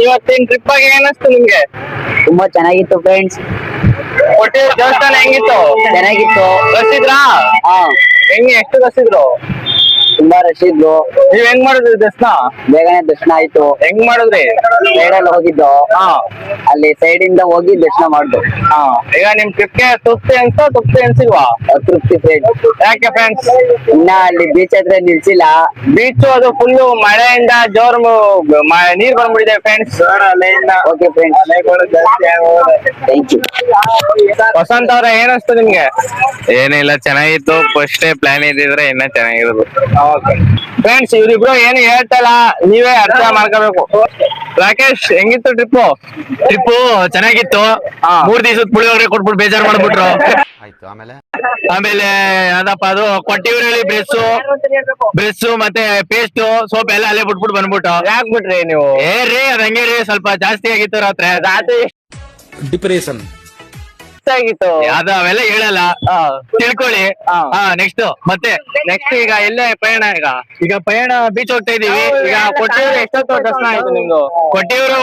ಇವತ್ತಿನ ಟ್ರಿಪ್ ಬಗ್ಗೆ ಏನಿಸ್ತು ನಿಮ್ಗೆ? ತುಂಬಾ ಚೆನ್ನಾಗಿತ್ತು ಫ್ರೆಂಡ್ಸ್. ಕೊಟ್ಟಿರೋ ದೇವಸ್ಥಾನ ಹೆಂಗಿತ್ತು? ಚೆನ್ನಾಗಿತ್ತು. ರಸಿದ್ರಾ? ಹಾ, ಹೆಂಗೆ ಎಷ್ಟು ರಸಿದ್ರು? ತುಂಬಾ ರಶ್ ಇದ್ರು. ನೀವ್ ಹೆಂಗ್ ಮಾಡಿದ್ರಿ ದರ್ಶನ? ಬೇಗನೆ ದರ್ಶನ ಆಯ್ತು. ಹೆಂಗ್ ಮಾಡಿದ್ರಿ? ಸೈಡ್ ಅಲ್ಲಿ ಹೋಗಿದ್ದು. ಹಾ, ಅಲ್ಲಿ ಸೈಡ್ ಇಂದ ಹೋಗಿ ದರ್ಶನ ಮಾಡ್ದು. ಹಾ. ಈಗ ನಿಮ್ ಟ್ರಿಪ್ಗೆ ತೃಪ್ತಿ ಅನ್ಸಿಲ್ವಾ? ತೃಪ್ತಿ ಫ್ರೆಂಡ್ಸ್. ಯಾಕೆ ಫ್ರೆಂಡ್ಸ್? ಇನ್ನ ಅಲ್ಲಿ ಬೀಚ್ ಹತ್ರ ನಿಲ್ಸಿಲ್ಲ. ಬೀಚ್ ಅದು ಫುಲ್ಲು ಮಳೆಯಿಂದ ಜೋರ್ ನೀರ್ ಬಂದ್ಬಿಟ್ಟಿದೆ friends. Okay friends, thank you. Vasant ಅವ್ರೆ, ಏನಿಸ್ತು ನಿಮ್ಗೆ? ಏನಿಲ್ಲ, ಚೆನ್ನಾಗಿತ್ತು. ಫಸ್ಟ್ ಪ್ಲಾನ್ ಇದ್ದಿದ್ರೆ ಇನ್ನ ಚೆನ್ನಾಗಿರೋದು. ಫ್ರೆಂಡ್ಸ್, ಇವ್ರಿಬ್ರು ಏನು ಹೇಳ್ತಲ್ಲ, ನೀವೇ ಅರ್ಥ ಮಾಡ್ಕೋಬೇಕು. ರಾಕೇಶ್, ಹೆಂಗಿತ್ತು ಟ್ರಿಪ್ಪು? ಟ್ರಿಪ್ಪು ಚೆನ್ನಾಗಿತ್ತು. 3 ದಿವಸದ ಪುಳಿಯೋಗರೆ ಕೊಟ್ಬಿಟ್ಟು ಬೇಜಾರ್ ಮಾಡ್ಬಿಟ್ರು. ಆಯ್ತು. ಆಮೇಲೆ ಅದಪ್ಪ ಅದು ಕೊಟ್ಟಿವ್ರಲ್ಲಿ ಬ್ರೆಸ್ ಮತ್ತೆ ಪೇಸ್ಟ್ ಸೋಪ್ ಎಲ್ಲ ಅಲ್ಲೇ ಬಿಟ್ಬಿಟ್ಟು ಬಂದ್ಬಿಟ್ಟು. ಯಾಕೆ ಬಿಟ್ರಿ ನೀವು? ರೀ ಅದ್ ಹಂಗೆ ರೀ, ಸ್ವಲ್ಪ ಜಾಸ್ತಿ ಆಗಿತ್ತು ರಾತ್ರಿ. ಡಿಪ್ರೆಷನ್ ಆಗಿತ್ತು ಅದು ಅವೆಲ್ಲ ಹೇಳಲ್ಲ, ತಿಳ್ಕೊಳ್ಳಿ. ನೆಕ್ಸ್ಟ್ ನೆಕ್ಸ್ಟ್ ಈಗ ಎಲ್ಲೇ ಪಯಣ? ಈಗ ಪಯಣ ಬೀಚ್ ಹೋಗ್ತಾ ಇದೀವಿ. ಈಗ ಕೊಟ್ಟಿವ್ರು ಎಷ್ಟೊತ್ತು ದರ್ಶನ ಆಯ್ತು ನಿಮ್ದು? ಕೊಟ್ಟಿವ್ರು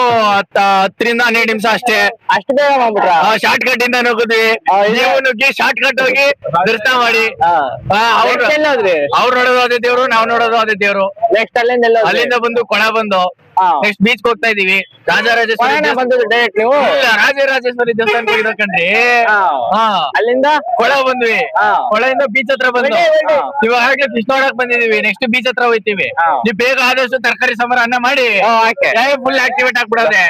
10ರಿಂದ 12 ನಿಮಿಷ ಅಷ್ಟೇ. ಅಷ್ಟು ಬೇಗ ಮಾಡ್ಬಿಟ್ರ? ಶಾರ್ಟ್ ಕಟ್ ಇಂದ ನುಗ್ಗಿದ್ವಿ. ನೀವು ನುಗ್ಗಿ ಶಾರ್ಟ್ ಕಟ್ ಹೋಗಿ ದರ್ಶನ ಮಾಡಿ. ಅವ್ರು ನೋಡೋದು ಅದೇ ದೇವ್ರು, ನಾವ್ ನೋಡೋದು ಅದೇ ದೇವ್ರು. ನೆಕ್ಸ್ಟ್ ಅಲ್ಲಿಂದ ಬಂದು ಕೊಳ ಬಂದು ನೆಕ್ಸ್ಟ್ ಬೀಚ್ ಹೋಗ್ತಾ ಇದೀವಿ. ರಾಜರಾಜೇಶ್ವರಿ ಬಂದಿದ್ದು ಡೈರೆಕ್ಟ್ ನೀವು? ರಾಜರಾಜೇಶ್ವರಿ ದೇವಸ್ಥಾನಕ್ಕೆ ಹೋಗಿದ್ದ ಕಣ್ರಿ. ಅಲ್ಲಿಂದ ಕೊಳ ಬಂದ್ವಿ. ಕೊಳೆಯಿಂದ ಬೀಚ್ ಹತ್ರ ಬಂದು ಇವಾಗ ಫಿಶ್ ನೋಡಕ್ ಬಂದಿದೀವಿ. ನೆಕ್ಸ್ಟ್ ಬೀಚ್ ಹತ್ರ ಹೋಗ್ತೀವಿ. ನೀವು ಬೇಗ ಆದಷ್ಟು ತರಕಾರಿ ಸಾಂಬಾರ್ ಅನ್ನ ಮಾಡಿ ಫುಲ್ ಆಕ್ಟಿವೇಟ್ ಆಗ್ಬಿಡೋದೆ.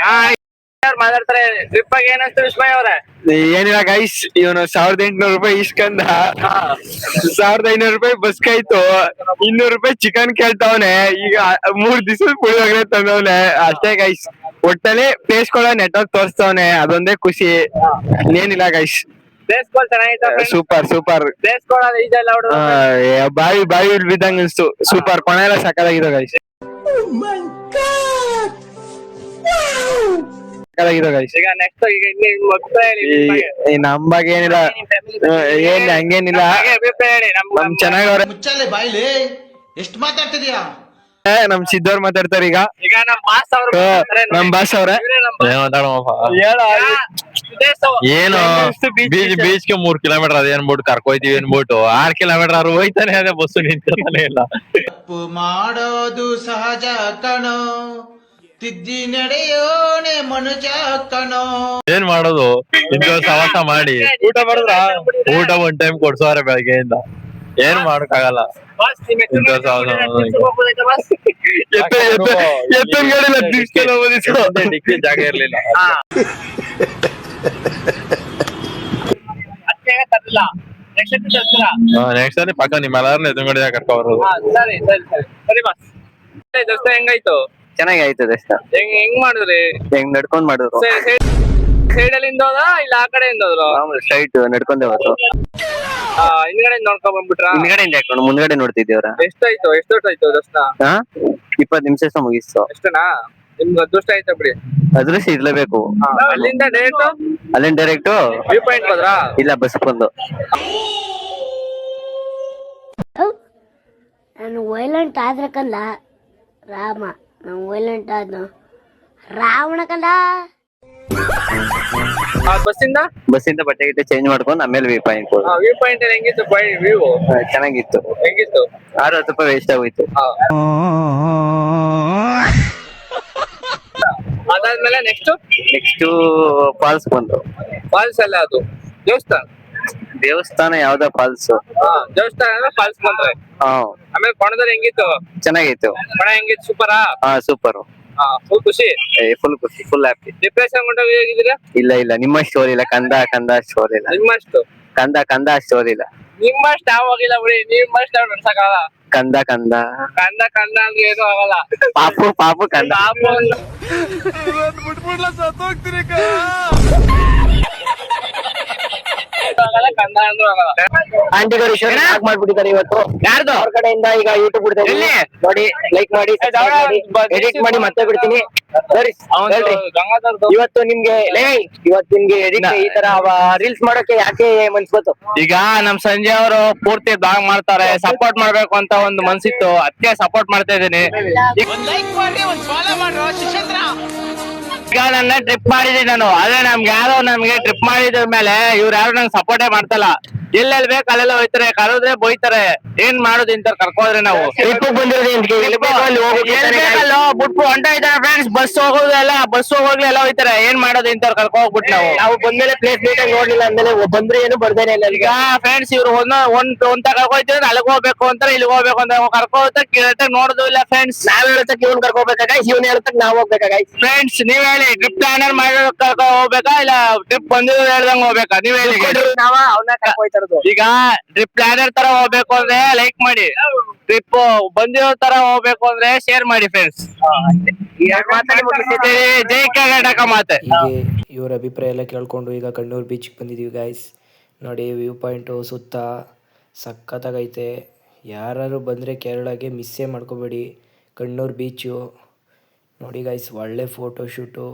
ಮಾತಾಡ್ತಾರೆ. ಟ್ರಿಪ್ ಆಗಿ ಏನಿಸ್ತು ವಿಸ್ಮಯ್ ಅವ್ರೆ? ಏನಿಲ್ಲ ಗೈಸ್, ಇವನು 1800 ರೂಪಾಯಿ ಇಸ್ಕಂದ. 1500 ರೂಪಾಯಿ ಬಸ್ ಕಾಯ್ತು. 200 ರೂಪಾಯಿ ಚಿಕನ್ ಕೇಳ್ತಾವನೆ. ಈಗ 3 ದಿವಸ ಪುಳಿಯೋಗರೆ ತಂದವನೆ ಅಷ್ಟೇ ಗೈಸ್. ಒಟ್ಟಲ್ಲಿ ಪ್ಲೇಸ್ ಕೊಡೋ ನೆಟ್ವರ್ಕ್ ತೋರಿಸ್ತವನೆ, ಅದೊಂದೇ ಖುಷಿ. ಏನಿಲ್ಲ ಗೈಸ್. ಸೂಪರ್. ಬಾವಿ ಬಿದ್ದಂಗ ಅನ್ಸ್ತು. ಸೂಪರ್. ಕೊನೆ ಎಲ್ಲ ಸಕ್ಕದಾಗಿದೆ ಗೈಸ್. ಈಗ ನೆಕ್ಸ್ಟ್ ನಮ್ ಬಗ್ಗೆ ಏನಿಲ್ಲ, ಹಂಗೇನಿಲ್ಲ. ನಮ್ ಚೆನ್ನಾಗವ್ರೆ. ಮುಚ್ಚಲೆ ಬಾಯ್ಲಿ, ಎಷ್ಟು ಮಾತಾಡ್ತಿದ್ಯಾ? ನಮ್ ಸಿದ್ದವ್ರು ಮಾತಾಡ್ತಾರೆ ಈಗ. ನಮ್ ಬಾಸ್ ಅವ್ರೆ ಏನು ಬೀಚ್ಗೆ 3 ಕಿಲೋಮೀಟರ್ ಅದೇ ಅನ್ಬಿಟ್ಟು ಕರ್ಕೊಯ್ತೀವಿ ಅನ್ಬಿಟ್ಟು 6 ಕಿಲೋಮೀಟರ್ ಅವ್ರು ಹೋಯ್ತಾನೆ ಅದೇ ಬಸ್ಸು ನಿಂತಿರ್ತಾನೆ ಇಲ್ಲ. ತಪ್ಪು ಮಾಡೋದು ಸಹಜ ಕಣೋ, ತಿದ್ದಿ ನಡೆಯೋನೆ ಮನುಜ ಕಣೋ. ಏನ್ ಮಾಡೋದು, ಇಂಥ ಸವಾಸ ಮಾಡಿ ಊಟ ಮಾಡಿದ್ರ ಊಟ 1 ಟೈಮ್ ಕೊಡ್ಸೋರೆ ಬೆಳಗ್ಗೆಯಿಂದ. ಏನ್ ಮಾಡಕ್ಕಾಗಲ್ಲ. ಡಿಕ್ಕಿ ಜಾಗ ಇರ್ಲಿಲ್ಲ. ನೆಕ್ಸ್ಟ್ ಸರಿ ಪಕ್ಕ ನಿಮ್ಮೆಲ್ಲರನ್ನ ಎದುರುಗಡೆ ಕರ್ಕೊಬರೋದು. ದರ್ಶನ ಹೆಂಗಾಯ್ತು? ಚೆನ್ನಾಗಿ ಆಯ್ತು ದರ್ಶನ. ಹೆಂಗ್ ಮಾಡಿದ್ರಿ? ಹೆಂಗ್ ನಡ್ಕೊಂಡ್ ಮಾಡಿದ್ರು. ಸೈಡ್ ಅಲ್ಲಿ ಹೋದ ಇಲ್ಲ ಆ ಕಡೆ ಹೋದ್ರು? ಸ್ಟ್ರೈಟ್ ನಡ್ಕೊಂಡೆ ಹೋದ್ರು. ಹಿಂದ್ಗಡೆ ನೋಡ್ಕೊಂಡ್ ಬಂದ್ಬಿಟ್ರ? ಹಿಂದ್ಗಡೆಯಿಂದ ಹಾಕೊಂಡು ಮುಂದ್ಗಡೆ ನೋಡ್ತಿದ್ದೇವ್ರ. ಎಷ್ಟೊತ್ತಾಯ್ತು ದರ್ಶನ? 20 ನಿಮಿಷ ಮುಗಿಸ್ತು. ಎಷ್ಟನಾ? ನಿಮ್ಗೆ ಅದೃಷ್ಟ ಆಯ್ತಾ ಬಿಡಿ. ಅದೃಷ್ಟ ಇರ್ಲೇಬೇಕು. ಅಲ್ಲಿಂದ ಡೈರೆಕ್ಟ್ ವ್ಯೂ ಪಾಯಿಂಟ್ ಹೋದ್ರಾ? ಇಲ್ಲ, ಬಸ್ ಬಂದು. ನಾನು ವೈಲೆಂಟ್ ಆದ್ರೆ ಕಂದ ರಾಮ, ನಾನು ವೈಲೆಂಟ್ ಆದ್ನು ರಾವಣ ಕಂದ. ಬಸ್ಸಿಂದ ಬಟ್ಟೆ ಗಿಟ್ಟೆ ಚೇಂಜ್ ಮಾಡ್ಕೊಂಡು ಆಮೇಲೆ ವ್ಯೂ ಪಾಯಿಂಟ್ ಹೋದ. ವ್ಯೂ ಪಾಯಿಂಟ್ ಹೆಂಗಿತ್ತು? ವ್ಯೂ ಚೆನ್ನಾಗಿತ್ತು. ಹೆಂಗಿತ್ತು? 6-10 ರೂಪಾಯಿ ವೇಸ್ಟ್ ಆಗೋಯ್ತು. ಅದಾದ್ಮೇಲೆ ನೆಕ್ಸ್ಟ್ ಫಾಲ್ಸ್ ಬಂದು. ಫಾಲ್ಸ್ ಅಲ್ಲ, ಅದು ದೇವಸ್ಥಾನ ಯಾವ್ದ ಫಾಲ್ಸ್? ದೇವಸ್ಥಾನ ಫಾಲ್ಸ್ ಬಂದ್ರೆ. ಆಮೇಲೆ ಕೊಣದಲ್ಲಿ ಹೆಂಗಿತ್ತು? ಚೆನ್ನಾಗಿತ್ತು. ಕೊಣ ಹೆಂಗಿತ್ತು? ಸೂಪರಾ? ಸೂಪರ್. ಫುಲ್ ಖುಷಿ? ಫುಲ್ ಖುಷಿ, ಫುಲ್ ಹ್ಯಾಪಿ. ಡಿಪ್ರೆಷನ್ ಹೋಗಿದ್ದೀರಾ? ಇಲ್ಲ, ನಿಮ್ಮ ಸ್ಟೋರಿ ಇಲ್ಲ. ಕಂದ ಸ್ಟೋರಿ ಇಲ್ಲ. ನಿಮ್ಮಷ್ಟು ಕಂದ ಸ್ಟೋರಿ ಇಲ್ಲ. ನಿಮ್ಮಷ್ಟು ಯಾವ ಹೋಗಿಲ್ಲ ಬಿಡಿ. ನಿಮ್ಮಷ್ಟು ನಾವು ನಡ್ಸಕ್ಕಾಗಲ್ಲ. ಕಂದ ಅಂದ್ರೆ ಏನು ಆಗಲ್ಲ. ಪಾಪು ಕಂದ. ಆಂಟಿಗಳು ಮಾಡ್ಬಿಟ್ಟಿದ್ದಾರೆ ಇವತ್ತು. ಯಾರ್ದು? ಅವ್ರ ಕಡೆಯಿಂದ ಈಗ ಯೂಟ್ಯೂಬ್ ಬಿಡ್ತಾ ಇದ್ದೀನಿ ನೋಡಿ, ಲೈಕ್ ಮಾಡಿ, ಎಡಿಟ್ ಮಾಡಿ ಮತ್ತೆ ಬಿಡ್ತೀನಿ. ಸರಿ, ಇವತ್ತು ನಿಮ್ಗೆ ಎಡಿಟ್ ಈ ತರ ರೀಲ್ಸ್ ಮಾಡೋಕೆ ಯಾಕೆ ಮನ್ಸ್ಕೊತು? ಈಗ ನಮ್ ಸಂಜಯ್ ಅವರು ಪೂರ್ತಿ ಬ್ಲಾಗ್ ಮಾಡ್ತಾರೆ, ಸಪೋರ್ಟ್ ಮಾಡ್ಬೇಕು ಅಂತ ಒಂದು ಮನ್ಸಿತ್ತು, ಅದಕ್ಕೆ ಸಪೋರ್ಟ್ ಮಾಡ್ತಾ ಇದೀನಿ. ಲೈಕ್ ಮಾಡಿ, ಒಂದು ಫಾಲೋ ಮಾಡ್ರೋ ಶಿಕ್ಷೇಂದ್ರ. ನನ್ನ ಟ್ರಿಪ್ ಮಾಡಿದೀನಿ ನಾನು. ಆದ್ರೆ ನಮ್ಗೆ ಟ್ರಿಪ್ ಮಾಡಿದ ಮೇಲೆ ಇವ್ರು ಯಾರು ನಂಗೆ ಸಪೋರ್ಟೇ ಮಾಡ್ತಲ್ಲ. ಎಲ್ಲೆಲ್ಲಿ ಬೇಕು ಅಲ್ಲೆಲ್ಲ ಹೋಯ್ತಾರೆ, ಕರೆದ್ರೆ ಬೋಯ್ತಾರೆ. ಏನ್ ಮಾಡೋದು ಇಂತ ಕರ್ಕೋದ್ರೆ ನಾವು ಟ್ರಿಪ್ ಬಿಟ್ಬಿಟ್ಟು ಹೊಂಟ ಇದ್ದಾರೆ ಫ್ರೆಂಡ್ಸ್. ಬಸ್ ಹೋಗೋಗ್ಲಿ ಎಲ್ಲ ಹೋಯ್ತಾರೆ. ಏನ್ ಮಾಡೋದು ಇಂತ ಕರ್ಕೊ ಹೋಗ್ಬಿಟ್ಟು ನಾವು ಬಂದ್ಮೇಲೆ ಪ್ಲೇಸ್ ನೀಟಾಗಿ ನೋಡ್ಲಿಲ್ಲ ಅಂದ್ಮೇಲೆ ಬಂದ್ರೆ ಏನು ಬರ್ದೇನೆ ಇಲ್ಲ. ಈಗ ಫ್ರೆಂಡ್ಸ್ ಇವ್ರು ಒಂದ್ ಕರ್ಕೊಯ್ತಿದ್ರೆ ಅಲ್ಲಿಗೆ ಹೋಗ್ಬೇಕು ಅಂತಾರೆ, ಇಲ್ಲಿಗೆ ಹೋಗ್ಬೇಕು ಅಂತ ಕರ್ಕೊ ಹೋಗ್ತಾರೆ. ಕೇಳ್ತಾ ನೋಡುದು ಇಲ್ಲ ಫ್ರೆಂಡ್ಸ್. ನಾವ್ ಹೇಳ್ತಕ್ ಇವ್ನ್ ಕರ್ಕೋಬೇಕಾಗ ಇವ್ನ ಹೇಳ್ತಕ್ ನಾವ್ ಹೋಗ್ಬೇಕಾಗ. ಫ್ರೆಂಡ್ಸ್ ನೀವ್ ಹೇಳಿ, ಟ್ರಿಪ್ ಪ್ಲಾನರ್ ಮಾಡಿ ಕರ್ಕೊ ಹೋಗ್ಬೇಕಾ ಇಲ್ಲ ಟ್ರಿಪ್ ಬಂದಿರೋ ಹೇಳ್ದಂಗ್ ಹೋಗ್ಬೇಕಾ? ನೀವ್ ಹೇಳಿ. ನಾವ ಅವನ್ನ ಕರ್ಕೊಯ್ತಾರದು. ಈಗ ಟ್ರಿಪ್ ಪ್ಲಾನರ್ ತರ ಹೋಗ್ಬೇಕು ಅಂದ್ರೆ ಲೈಕ್ ಮಾಡಿ, ಟ್ರಿಪ್ ಬಂದಿರೋ ತರ ಹೋಗ್ಬೇಕು ಅಂದ್ರೆ ಶೇರ್ ಮಾಡಿ ಫ್ರೆಂಡ್ಸ್. ಜೈ ಕರ್ನಾಟಕ ಮಾತೆ. ಹೀಗೆ ಇವ್ರ ಅಭಿಪ್ರಾಯ ಎಲ್ಲ ಕೇಳ್ಕೊಂಡು ಈಗ ಕಣ್ಣೂರು ಬೀಚ್ಗೆ ಬಂದಿದ್ದೀವಿ ಗಾಯ್ಸ್. ನೋಡಿ ವ್ಯೂ ಪಾಯಿಂಟು ಸುತ್ತ ಸಖತ್ತಾಗೈತೆ. ಯಾರು ಬಂದರೆ ಕೇರಳಗೆ ಮಿಸ್ಸೇ ಮಾಡ್ಕೋಬೇಡಿ. ಕಣ್ಣೂರು ಬೀಚು ನೋಡಿ ಗಾಯ್ಸ್, ಒಳ್ಳೆ ಫೋಟೋ ಶೂಟು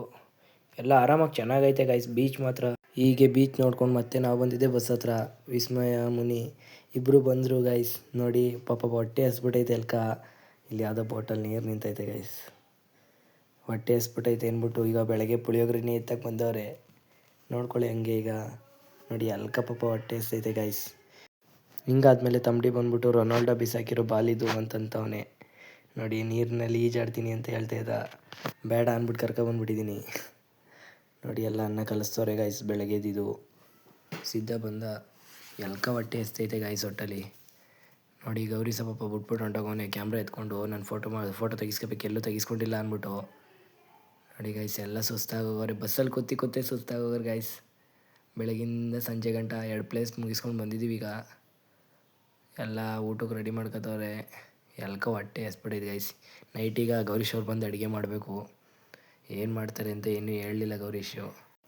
ಎಲ್ಲ ಆರಾಮಾಗಿ ಚೆನ್ನಾಗೈತೆ ಗಾಯ್ಸ್. ಬೀಚ್ ಮಾತ್ರ ಹೀಗೆ ಬೀಚ್ ನೋಡ್ಕೊಂಡು ಮತ್ತೆ ನಾವು ಬಂದಿದ್ದೆ ಬಸ್ ಹತ್ರ. ವಿಸ್ಮಯ ಮುನಿ ಇಬ್ಬರು ಬಂದರು ಗಾಯ್ಸ್. ನೋಡಿ ಪಾಪ ಹೊಟ್ಟೆ ಹಸ್ಬಿಟ್ಟೈತೆ ಅಲ್ಕ. ಇಲ್ಲಿ ಯಾವುದೋ ಬಾಟಲ್ ನೀರು ನಿಂತೈತೆ ಗಾಯ್ಸ್. ಹೊಟ್ಟೆ ಹಸ್ಬಿಟ್ಟೈತೆ ಅಂದ್ಬಿಟ್ಟು ಈಗ ಬೆಳಗ್ಗೆ ಪುಳಿಯೋಗರೆನೇ ಎತ್ತಕ್ಕೆ ಬಂದವ್ರೆ. ನೋಡ್ಕೊಳ್ಳಿ ಹಂಗೆ. ಈಗ ನೋಡಿ ಅಲ್ಕ ಪಾಪ ಹೊಟ್ಟೆ ಹಸ್ತೈತೆ ಗಾಯ್ಸ್. ಹಿಂಗಾದ್ಮೇಲೆ ತಂಬಡಿ ಬಂದ್ಬಿಟ್ಟು ರೊನಾಲ್ಡೋ ಬಿಸಾಕಿರೋ ಬಾಲಿದು ಅಂತಂತವನೆ. ನೋಡಿ ನೀರಿನಲ್ಲಿ ಈಜಾಡ್ತೀನಿ ಅಂತ ಹೇಳ್ತಾ ಇದ್ದ, ಬೇಡ ಅಂದ್ಬಿಟ್ಟು ಕರ್ಕೊಬಂದ್ಬಿಟ್ಟಿದ್ದೀನಿ. ನೋಡಿ ಎಲ್ಲ ಅನ್ನ ಕಲಿಸ್ತವ್ರೆ ಗಾಯ್ಸ್. ಬೆಳಗ್ಗೆದಿದ್ದು ಸಿದ್ಧ ಬಂದ. ಎಲ್ಕ ಹೊಟ್ಟೆ ಹಸ್ತೈತೆ ಗಾಯ್ಸ್ ಹೊಟ್ಟಲ್ಲಿ. ನೋಡಿ ಗೌರಿ ಪಾಪ ಬಿಟ್ಬಿಟ್ಟು ಹೊಂಟೋಗವನೆ ಕ್ಯಾಮ್ರಾ ಎತ್ಕೊಂಡು. ನಾನು ಫೋಟೋ ತೆಗಿಸ್ಕೋಬೇಕು, ಎಲ್ಲೂ ತೆಗಿಸ್ಕೊಂಡಿಲ್ಲ ಅಂದ್ಬಿಟ್ಟು. ನೋಡಿ ಗಾಯ್ಸ್ ಎಲ್ಲ ಸುಸ್ತಾಗೋಗ್ರೆ, ಬಸ್ಸಲ್ಲಿ ಕೂತಿ ಸುಸ್ತಾಗೋಗ್ರೆ ಗಾಯ್ಸ್. ಬೆಳಗಿಂದ ಸಂಜೆ ಗಂಟ 2 ಪ್ಲೇಸ್ ಮುಗಿಸ್ಕೊಂಡು ಬಂದಿದ್ದೀವಿ. ಈಗ ಎಲ್ಲ ಊಟಕ್ಕೆ ರೆಡಿ ಮಾಡ್ಕೋತವ್ರೆ. ಎಲ್ಕ ಹೊಟ್ಟೆ ಹಸ್ಬಿಟ್ಟೈತೆ ಗಾಯ್ಸ್. ನೈಟೀಗ ಗೌರೀಶ್ ಅವ್ರು ಬಂದು ಅಡುಗೆ ಮಾಡಬೇಕು. ಏನು ಮಾಡ್ತಾರೆ ಅಂತ ಏನೂ ಹೇಳಲಿಲ್ಲ ಗೌರೀಶು.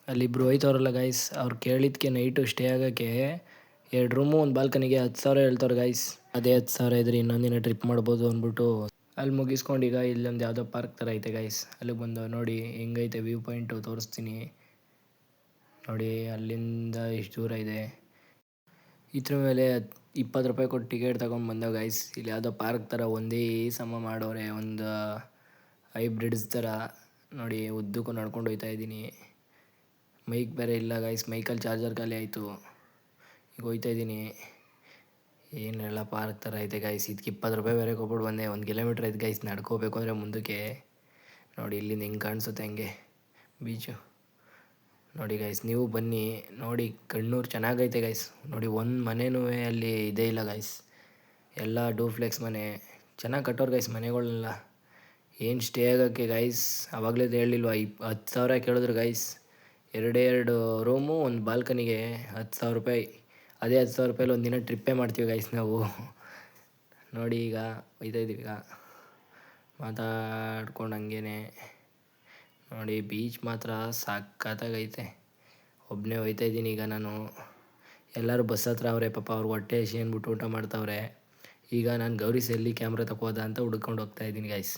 ಅಲ್ಲಿಬ್ಬರು ಹೋಯ್ತವ್ರಲ್ಲ ಗಾಯ್ಸ್, ಅವ್ರು ಕೇಳಿದ್ದಕ್ಕೆ ನೈಟು ಸ್ಟೇ ಆಗೋಕ್ಕೆ 2 ರೂಮು 1 ಬಾಲ್ಕನಿಗೆ 10,000 ಹೇಳ್ತವ್ರೆ ಗಾಯ್ಸ್. ಅದೇ 10,000 ಇದ್ರೆ ಇನ್ನೊಂದಿನ ಟ್ರಿಪ್ ಮಾಡ್ಬೋದು ಅಂದ್ಬಿಟ್ಟು ಅಲ್ಲಿ ಮುಗಿಸ್ಕೊಂಡು ಈಗ ಇಲ್ಲೊಂದು ಯಾವುದೋ ಪಾರ್ಕ್ ಥರ ಐತೆ ಗಾಯ್ಸ್. ಅಲ್ಲಿಗೆ ಬಂದು ನೋಡಿ ಹೆಂಗೈತೆ ವ್ಯೂ ಪಾಯಿಂಟು ತೋರಿಸ್ತೀನಿ. ನೋಡಿ ಅಲ್ಲಿಂದ ಎಷ್ಟು ದೂರ ಇದೆ. ಇದ್ರ ಮೇಲೆ 20 ರೂಪಾಯಿ ಕೊಟ್ಟು ಟಿಕೆಟ್ ತೊಗೊಂಡು ಬಂದವು ಗಾಯ್ಸ್. ಇಲ್ಲಿ ಯಾವುದೋ ಪಾರ್ಕ್ ಥರ ಒಂದೇ ಸಮ ಮಾಡೋರೆ, ಒಂದು ಹೈಬ್ರಿಡ್ಸ್ ಥರ. ನೋಡಿ ಉದ್ದಕ್ಕೂ ನಡ್ಕೊಂಡು ಹೋಗ್ತಾ ಇದ್ದೀನಿ. ಮೈಕ್ ಬೇರೆ ಇಲ್ಲ ಗಾಯ್ಸ್, ಮೈಕಲ್ಲಿ ಚಾರ್ಜರ್ ಖಾಲಿ ಆಯಿತು. ಈಗ ಹೋಗ್ತಾ ಇದ್ದೀನಿ. ಏನೆಲ್ಲ ಪಾರ್ಕ್ ಥರ ಐತೆ ಗಾಯ್ಸ್. ಇದಕ್ಕೆ 20 ರೂಪಾಯಿ ಬೇರೆ ಕೊಟ್ಬಿಟ್ಟು ಬಂದೆ. 1 ಕಿಲೋಮೀಟ್ರ್ ಐತೆ ಗಾಯ್ಸ್ ನಡ್ಕೋಬೇಕು ಅಂದರೆ ಮುಂದಕ್ಕೆ. ನೋಡಿ ಇಲ್ಲಿಂದ ಹೆಂಗೆ ಕಾಣಿಸುತ್ತೆ ಹಂಗೆ ಬೀಚು. ನೋಡಿ ಗೈಸ್ ನೀವು ಬನ್ನಿ ನೋಡಿ. ಕಣ್ಣೂರು ಚೆನ್ನಾಗೈತೆ ಗೈಸ್. ನೋಡಿ ಒಂದು ಮನೆನೂ ಅಲ್ಲಿ ಇದೇ ಇಲ್ಲ ಗೈಸ್. ಎಲ್ಲ ಡೂಪ್ಲೆಕ್ಸ್ ಮನೆ ಚೆನ್ನಾಗಿ ಕಟ್ಟೋರು ಗೈಸ್. ಮನೆಗಳನ್ನೆಲ್ಲ ಏನು ಸ್ಟೇ ಆಗೋಕ್ಕೆ ಗೈಸ್ ಆವಾಗಲೇ ಹೇಳಿಲ್ವ 10,000 ಕೇಳಿದ್ರು ಗೈಸ್. 2 ರೂಮು 1 ಬಾಲ್ಕನಿಗೆ 10,000 ರೂಪಾಯಿ. ಅದೇ 10,000 ರೂಪಾಯಲ್ಲಿ ಒಂದಿನ ಟ್ರಿಪ್ಪೇ ಮಾಡ್ತೀವಿ ಗೈಸ್ ನಾವು. ನೋಡಿ ಈಗ ಹೋಯ್ತಾ ಇದ್ದೀವಿ. ಈಗ ಮಾತಾಡ್ಕೊಂಡು ಹಂಗೇ ನೋಡಿ ಬೀಚ್ ಮಾತ್ರ ಸಖತ್ತಾಗೈತೆ. ಒಬ್ಬನೇ ಹೋಯ್ತಾ ಇದ್ದೀನಿ ಈಗ ನಾನು. ಎಲ್ಲರೂ ಬಸ್ ಹತ್ರ ಅವರೇ ಪಾಪ. ಅವ್ರು ಹೊಟ್ಟೆ ಹಸಿ ಅಂದ್ಬಿಟ್ಟು ಊಟ ಮಾಡ್ತಾವ್ರೆ. ಈಗ ನಾನು ಗೌರೀಸ್ ಎಲ್ಲಿ ಕ್ಯಾಮ್ರಾ ತಗೋದ ಅಂತ ಹುಡ್ಕೊಂಡು ಹೋಗ್ತಾ ಇದ್ದೀನಿ ಗೈಸ್.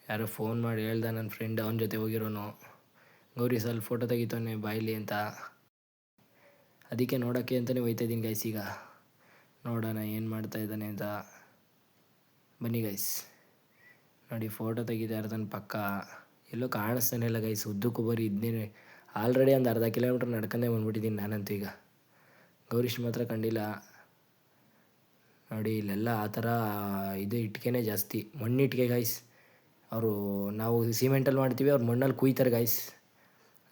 ಯಾರೋ ಫೋನ್ ಮಾಡಿ ಹೇಳ್ದ ನನ್ನ ಫ್ರೆಂಡ್, ಅವನ ಜೊತೆ ಹೋಗಿರೋನು. ಗೌರೀಸ್ ಅಲ್ಲಿ ಫೋಟೋ ತೆಗಿತಾನೆ ಬಾಯ್ಲಿ ಅಂತ, ಅದಕ್ಕೆ ನೋಡೋಕ್ಕೆ ಅಂತಲೇ ಹೋಯ್ತಾ ಇದ್ದೀನಿ ಗೈಸ್. ಈಗ ನೋಡೋಣ ಏನು ಮಾಡ್ತಾ ಇದ್ದಾನೆ ಅಂತ. ಬನ್ನಿ ಗೈಸ್. ನೋಡಿ ಫೋಟೋ ತೆಗಿತಾ ಇರ್ತಾನೆ ಪಕ್ಕ. ಎಲ್ಲೋ ಕಾಣಿಸ್ತಾನೆ ಇಲ್ಲ ಗೈಸ್. ಉದ್ದಕ್ಕೂ ಬರೀ ಇದನ್ನೇ ಆಲ್ರೆಡಿ ಒಂದು 1/2 ಕಿಲೋಮೀಟ್ರ್ ನಡ್ಕೊಂಡೇ ಬಂದ್ಬಿಟ್ಟಿದ್ದೀನಿ ನಾನಂತೂ. ಈಗ ಗೌರೀಶ್ ಮಾತ್ರ ಕಂಡಿಲ್ಲ. ನೋಡಿ ಇಲ್ಲೆಲ್ಲ ಆ ಥರ ಇದು ಇಟ್ಕೆನೇ ಜಾಸ್ತಿ, ಮಣ್ಣು ಇಟ್ಕೆ ಗೈಸ್. ಅವರು ನಾವು ಸಿಮೆಂಟಲ್ಲಿ ಮಾಡ್ತೀವಿ, ಅವ್ರು ಮಣ್ಣಲ್ಲಿ ಕುಯ್ತಾರೆ ಗೈಸ್.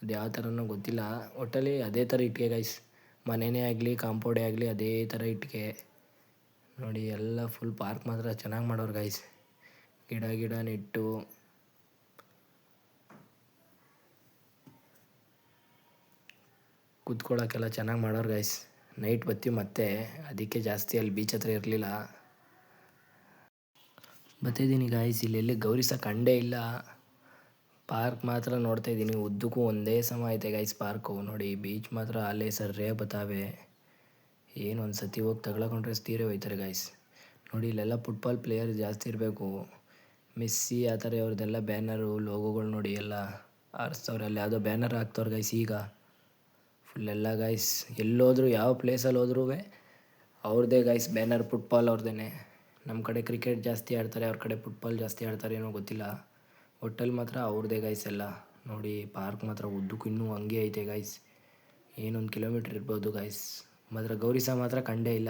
ಅದು ಯಾವ ಥರನೋ ಗೊತ್ತಿಲ್ಲ, ಒಟ್ಟಲ್ಲಿ ಅದೇ ಥರ ಇಟ್ಕೆ ಗೈಸ್. ಮನೆಯೇ ಆಗಲಿ ಕಾಂಪೌಂಡೇ ಆಗಲಿ ಅದೇ ಥರ ಇಟ್ಕೆ. ನೋಡಿ ಎಲ್ಲ ಫುಲ್ ಪಾರ್ಕ್ ಮಾತ್ರ ಚೆನ್ನಾಗಿ ಮಾಡೋರು ಗೈಸ್. ಗಿಡ ನೆಟ್ಟು ಕೂತ್ಕೊಳ್ಳೋಕ್ಕೆಲ್ಲ ಚೆನ್ನಾಗಿ ಮಾಡೋರು ಗೈಸ್. ನೈಟ್ ಬರ್ತೀವಿ ಮತ್ತೆ, ಅದಕ್ಕೆ ಜಾಸ್ತಿ ಅಲ್ಲಿ ಬೀಚ್ ಹತ್ರ ಇರಲಿಲ್ಲ. ಬರ್ತಾಯಿದ್ದೀನಿ ಗಾಯ್ಸ್. ಇಲ್ಲೆಲ್ಲಿ ಗೌರೀಸ ಕಂಡೇ ಇಲ್ಲ. ಪಾರ್ಕ್ ಮಾತ್ರ ನೋಡ್ತಾ ಇದ್ದೀನಿ. ಉದ್ದಕ್ಕೂ ಒಂದೇ ಸಮ ಐತೆ ಗೈಸ್ ಪಾರ್ಕು. ನೋಡಿ ಬೀಚ್ ಮಾತ್ರ ಅಲ್ಲೇ ಸರ್ರೇ ಬತ್ತಾವೆ. ಏನು ಒಂದು ಸತಿ ಹೋಗಿ ತಗೊಳಕೊಂಡ್ರೆ ತೀರೇ ಹೋಯ್ತಾರೆ ಗೈಸ್. ನೋಡಿ ಇಲ್ಲೆಲ್ಲ ಫುಟ್ಬಾಲ್ ಪ್ಲೇಯರ್ ಜಾಸ್ತಿ ಇರಬೇಕು. ಮೆಸ್ಸಿ ಆ ಥರ ಅವ್ರದ್ದೆಲ್ಲ ಬ್ಯಾನರು ಲೋಗೋಗಳು ನೋಡಿ ಎಲ್ಲ ಆರಿಸ್ತವ್ರೆ. ಅಲ್ಲಿ ಯಾವುದೋ ಬ್ಯಾನರ್ ಹಾಕ್ತವ್ರೆ ಗೈಸ್. ಈಗ ಫುಲ್ಲೆಲ್ಲ ಗೈಸ್ ಎಲ್ಲೋದ್ರು ಯಾವ ಪ್ಲೇಸಲ್ಲಿ ಹೋದ್ರೂ ಅವ್ರದ್ದೇ ಗೈಸ್ ಬ್ಯಾನರ್, ಫುಟ್ಬಾಲ್ ಅವ್ರದ್ದೇ. ನಮ್ಮ ಕಡೆ ಕ್ರಿಕೆಟ್ ಜಾಸ್ತಿ ಆಡ್ತಾರೆ, ಅವ್ರ ಕಡೆ ಫುಟ್ಬಾಲ್ ಜಾಸ್ತಿ ಆಡ್ತಾರೆ ಏನೋ ಗೊತ್ತಿಲ್ಲ. ಒಟ್ಟಲ್ಲಿ ಮಾತ್ರ ಅವ್ರದ್ದೇ ಗೈಸ್ ಎಲ್ಲ. ನೋಡಿ ಪಾರ್ಕ್ ಮಾತ್ರ ಉದ್ದಕ್ಕೂ ಇನ್ನೂ ಹಂಗೆ ಐತೆ ಗೈಸ್, ಏನೊಂದು ಕಿಲೋಮೀಟ್ರ್ ಇರ್ಬೋದು ಗೈಸ್. ಮಾತ್ರ ಗೌರಿಸ ಮಾತ್ರ ಕಂಡೇ ಇಲ್ಲ.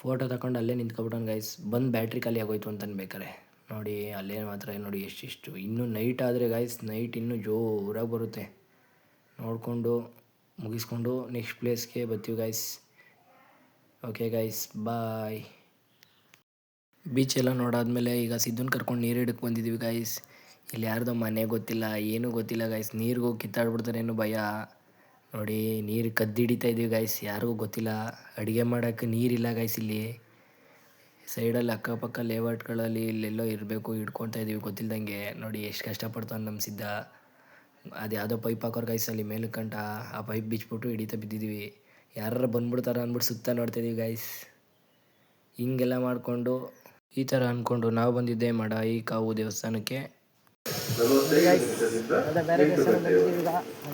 ಫೋಟೋ ತಗೊಂಡು ಅಲ್ಲೇ ನಿಂತ್ಕೊಬಿಟ್ಟೋನು ಗೈಸ್. ಬಂದು ಬ್ಯಾಟ್ರಿ ಖಾಲಿ ಆಗೋಯ್ತು ಅಂತ ಅನ್ಬೇಕಾರೆ. ನೋಡಿ ಅಲ್ಲೇ ಮಾತ್ರ ನೋಡಿ ಎಷ್ಟಿಷ್ಟು. ಇನ್ನೂ ನೈಟ್ ಆದರೆ ಗೈಸ್, ನೈಟ್ ಇನ್ನೂ ಜೋರಾಗಿ ಬರುತ್ತೆ. ನೋಡಿಕೊಂಡು ಮುಗಿಸ್ಕೊಂಡು ನೆಕ್ಸ್ಟ್ ಪ್ಲೇಸ್ಗೆ ಬರ್ತೀವಿ ಗೈಸ್. ಓಕೆ ಗೈಸ್, ಬಾಯ್. ಬೀಚ್ ಎಲ್ಲ ನೋಡಾದ್ಮೇಲೆ ಈಗ ಸಿದ್ಧನ ಕರ್ಕೊಂಡು ನೀರು ಹಿಡಕ್ಕೆ ಬಂದಿದ್ದೀವಿ ಗೈಸ್. ಇಲ್ಲಿ ಯಾರ್ದೋ ಮನೆ ಗೊತ್ತಿಲ್ಲ, ಏನೂ ಗೊತ್ತಿಲ್ಲ ಗೈಸ್. ನೀರಿಗೆ ಹೋಗಿ ಕಿತ್ತಾಡ್ಬಿಡ್ತಾರೇನೋ ಭಯ. ನೋಡಿ ನೀರು ಕದ್ದಿಡಿತಾ ಇದ್ದೀವಿ ಗೈಸ್, ಯಾರಿಗೂ ಗೊತ್ತಿಲ್ಲ. ಅಡುಗೆ ಮಾಡೋಕ್ಕೆ ನೀರಿಲ್ಲ ಗೈಸ್. ಇಲ್ಲಿ ಸೈಡಲ್ಲಿ ಅಕ್ಕಪಕ್ಕ ಲೇಔಟ್ಗಳಲ್ಲಿ ಇಲ್ಲೆಲ್ಲೋ ಇರಬೇಕು, ಹಿಡ್ಕೊತಾ ಇದ್ದೀವಿ ಗೊತ್ತಿಲ್ದಂಗೆ. ನೋಡಿ ಎಷ್ಟು ಕಷ್ಟಪಡ್ತಾನೆ ನಮ್ಮ ಸಿದ್ಧ. ಅದು ಯಾವುದೋ ಪೈಪ್ ಹಾಕೋರು ಗೈಸ್ ಅಲ್ಲಿ ಮೇಲಕ್ಕೆ ಕಂಟ. ಆ ಪೈಪ್ ಬಿಚ್ಬಿಟ್ಟು ಹಿಡಿತಾ ಬಿದ್ದಿದ್ದೀವಿ. ಯಾರು ಬಂದ್ಬಿಡ್ತಾರ ಅಂದ್ಬಿಟ್ಟು ಸುತ್ತ ನೋಡ್ತಾಯಿದ್ದೀವಿ ಗೈಸ್. ಹಿಂಗೆಲ್ಲ ಮಾಡಿಕೊಂಡು ಈ ಥರ ಅಂದ್ಕೊಂಡು ನಾವು ಬಂದಿದ್ದೆ ಮಡಾಯಿ ಕಾವು ದೇವಸ್ಥಾನಕ್ಕೆ.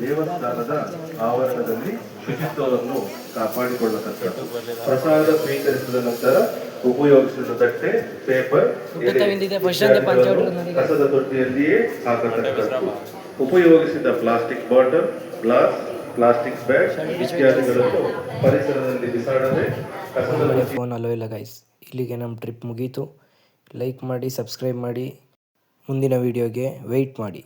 ದೇವಸ್ಥಾನದ ಆವರಣದಲ್ಲಿ ಶುಚಿತ್ವವನ್ನು ಕಾಪಾಡಿಕೊಳ್ಳತಕ್ಕದ್ದು. ಪ್ರಸಾದ ಸ್ವೀಕರಿಸಿದ ನಂತರ ಉಪಯೋಗಿಸಿದ ತಟ್ಟೆ, ಪೇಪರ್, ಕಸದ ತೊಟ್ಟಿಯಲ್ಲಿಯೇ ಹಾಕತಕ್ಕದ್ದು. ಉಪಯೋಗಿಸಿದ plastic bottle, glass, plastic bag ಇತ್ಯಾದಿಗಳನ್ನು ಪರಿಸರದಲ್ಲಿ ಬಿಸಾಡದೆ ಕಸದ ಫೋನ್ ಅಲೋ ಇಲ್ಲ ಗೈಸ್. ಇಲ್ಲಿಗೆ ನಮ್ಮ ಟ್ರಿಪ್ ಮುಗೀತು. ಲೈಕ್ ಮಾಡಿ, ಸಬ್ಸ್ಕ್ರೈಬ್ ಮಾಡಿ, ಮುಂದಿನ ವೀಡಿಯೋಗೆ ವೆಯ್ಟ್ ಮಾಡಿ.